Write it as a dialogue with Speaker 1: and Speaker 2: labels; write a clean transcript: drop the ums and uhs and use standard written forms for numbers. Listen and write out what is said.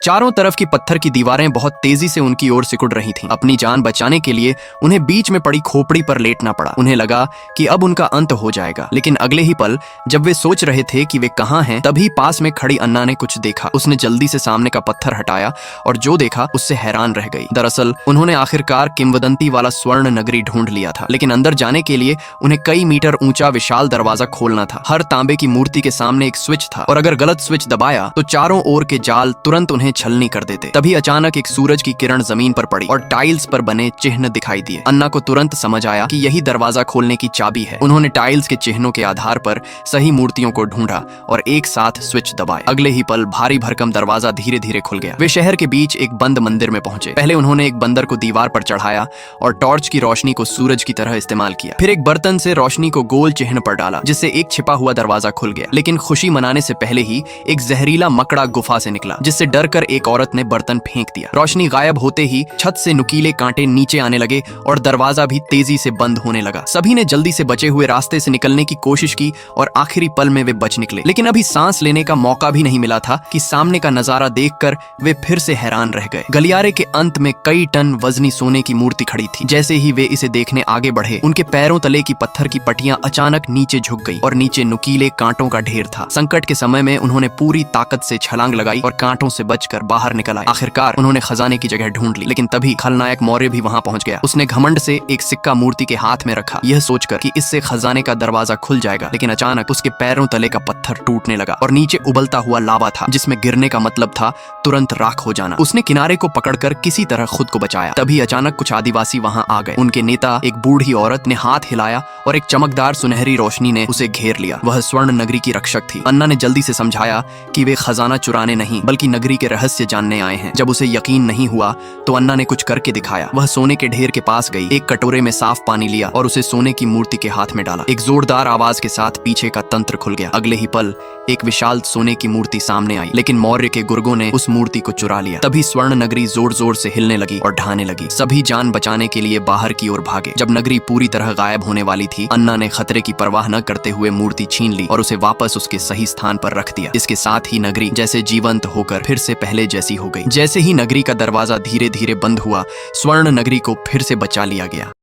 Speaker 1: चारों तरफ की पत्थर की दीवारें बहुत तेजी से उनकी ओर सिकुड़ रही थीं। अपनी जान बचाने के लिए उन्हें बीच में पड़ी खोपड़ी पर लेटना पड़ा। उन्हें लगा कि अब उनका अंत हो जाएगा, लेकिन अगले ही पल जब वे सोच रहे थे कि वे कहाँ हैं, तभी पास में खड़ी अन्ना ने कुछ देखा। उसने जल्दी से सामने का पत्थर हटाया और जो देखा उससे हैरान रह गई। दरअसल उन्होंने आखिरकार किंवदंती वाला स्वर्ण नगरी ढूंढ लिया था, लेकिन अंदर जाने के लिए उन्हें कई मीटर ऊंचा विशाल दरवाजा खोलना था। हर तांबे की मूर्ति के सामने एक स्विच था और अगर गलत स्विच दबाया तो चारों ओर के जाल तुरंत उन्हें छलनी कर देते। तभी अचानक एक सूरज की किरण जमीन पर पड़ी और टाइल्स पर बने चिन्ह दिखाई दिए। अन्ना को तुरंत समझ आया कि यही दरवाजा खोलने की चाबी है। उन्होंने टाइल्स के चिन्हों के आधार पर सही मूर्तियों को ढूंढा और एक साथ स्विच दबाए। अगले ही पल भारी भरकम दरवाजा धीरे धीरे खुल गया। वे शहर के बीच एक बंद मंदिर में पहुंचे। पहले उन्होंने एक बंदर को दीवार पर चढ़ाया और टॉर्च की रोशनी को सूरज की तरह इस्तेमाल किया। फिर एक बर्तन से रोशनी को गोल चिन्ह पर डाला, जिससे एक छिपा हुआ दरवाजा खुल गया। लेकिन खुशी मनाने से पहले ही एक जहरीला मकड़ा गुफा से निकला, जिससे डरकर एक औरत ने बर्तन फेंक दिया। रोशनी गायब होते ही छत से नुकीले कांटे नीचे आने लगे और दरवाजा भी तेजी से बंद होने लगा। सभी ने जल्दी से बचे हुए रास्ते से निकलने की कोशिश की और आखिरी पल में वे बच निकले। लेकिन अभी सांस लेने का मौका भी नहीं मिला था कि सामने का नजारा देखकर वे फिर से हैरान रह गए। गलियारे के अंत में कई टन वजनी सोने की मूर्ति खड़ी थी। जैसे ही वे इसे देखने आगे बढ़े, उनके पैरों तले की पत्थर की पट्टियां अचानक नीचे झुक गई और नीचे नुकीले कांटों का ढेर था। संकट के समय में उन्होंने पूरी ताकत से छलांग लगाई और कांटों से बचकर बाहर निकल आए। आखिरकार उन्होंने खजाने की जगह ढूंढ ली। लेकिन तभी खलनायक मौर्य भी वहां पहुंच गया। उसने घमंड से एक सिक्का मूर्ति के हाथ में रखा, यह सोचकर कि इससे खजाने का दरवाजा खुल जाएगा। लेकिन अचानक उसके पैरों तले का पत्थर टूटने लगा और नीचे उबलता हुआ लावा था, जिसमें गिरने का मतलब था तुरंत राख हो जाना। उसने किनारे को पकड़कर किसी तरह खुद को बचाया। तभी अचानक कुछ आदिवासी वहां आ गए। उनके नेता एक बूढ़ी औरत ने हाथ हिलाया और एक चमकदार सुनहरी रोशनी ने उसे घेर लिया। वह स्वर्ण नगरी की रक्षक थी। अन्ना ने जल्दी से समझाया कि वे खजाना चुराने नहीं बल्कि नगरी के रहस्य जानने आए हैं। जब उसे यकीन नहीं हुआ तो अन्ना ने कुछ करके दिखाया। वह सोने के ढेर के पास गई, एक कटोरे में साफ पानी लिया और उसे सोने की मूर्ति के हाथ में डाला। एक जोरदार आवाज के साथ पीछे का तंत्र खुल गया। अगले ही पल एक विशाल सोने की मूर्ति सामने आई, लेकिन मौर्य के गुर्गों ने उस मूर्ति को चुरा लिया। तभी स्वर्ण नगरी जोर जोर से हिलने लगी और ढहने लगी। सभी जान बचाने के लिए बाहर की ओर भागे। जब नगरी पूरी तरह गायब होने वाली थी, अन्ना ने खतरे की परवाह न करते हुए मूर्ति छीन ली और उसे वापस उसके सही स्थान पर रख दिया। इसके साथ ही नगरी जैसे जीवंत होकर फिर से पहले जैसी हो गई। जैसे ही नगरी का दरवाजा धीरे धीरे बंद हुआ, स्वर्ण नगरी को फिर से बचा लिया गया।